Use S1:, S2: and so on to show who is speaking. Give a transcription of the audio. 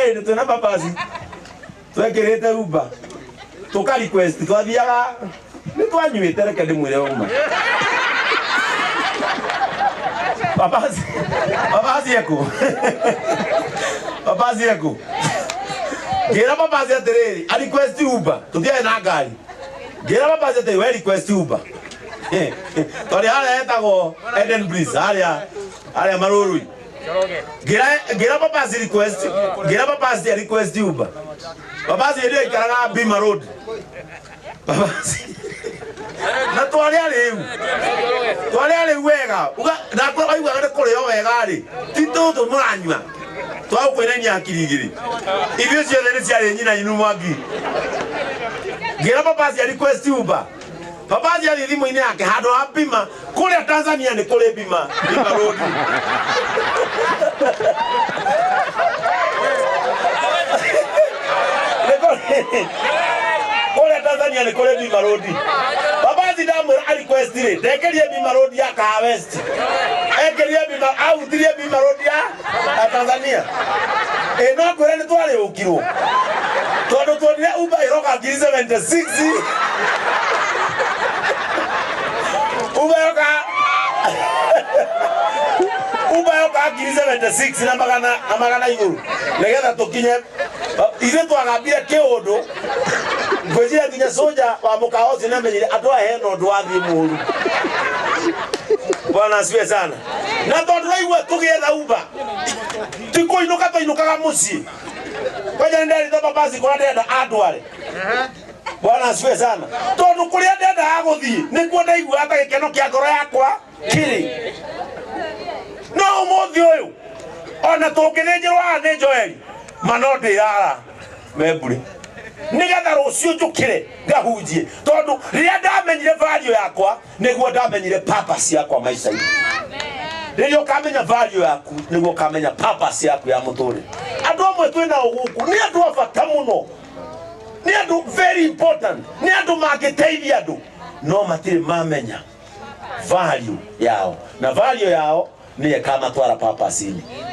S1: Hey, tuna papasi. Twekirete uba. Tuka request twathiaga ni twanyuite reke ndimwire uma. Papasi yako. Papasi yako. Gira papasi atiriri, a request uba. Tuthia na ngari. Gira papasi atiriri, we request uba. Tori hale etago Eden Breeze, hale marurui. Gira papasi request, gira papasi request uba. Papasi ndio ikaraga Bima Road. Papasi. Na twali ale wega. Uga na kwa aigua ngade kore yo wega ri. Tito to muranywa. Twa ukwene nya kirigiri. Ibyo cio nene cia nyina inu mwangi. Gira papasi request uba. Papasi ali thimu ine yake hado ha Bima kule Tanzania ni kule Bima Road. Kule Tanzania ni kule Bima Road. Papasi damu request ile. Dekelie Bima Road ya Ka West. Ekelie Bima au tilie Bima Road ya Tanzania. No kwere ni twale ukiro. Todo tonile uba iroka 76. Uba yoka 76 na magana iguru. Legetha tukinye ile twagambire kiondo. Ngojira kinya soja wa mukaozi na menyire atwa heno ndwathi muru. Bwana asifiwe sana. Na tondu raigua tugietha uba. Tiko inukaga muci. Kwaja ndari to papasi kwa ndenda andware. Bwana asifiwe sana. Tondu kuria ndenda aguthii nikuo ndaigua ata gikeno kia ngoro yakwa kiri. No muthi uyu ona tungithinjirwa ni Njohi manodi yara meburi nigetha rucio njukire ngahunjie tondu riria ndamenyire value yakwa niguo ndamenyire purpose yakwa maisha-ini. Riria ukamenya value yaku niguo ukamenya purpose yaku ya muturi. Andu amwe twina uguku ni andu abata muno, ni andu very important, ni andu mangiteithia andu no matire mamenya value yao, na value yao niye kama twara purpose-ini.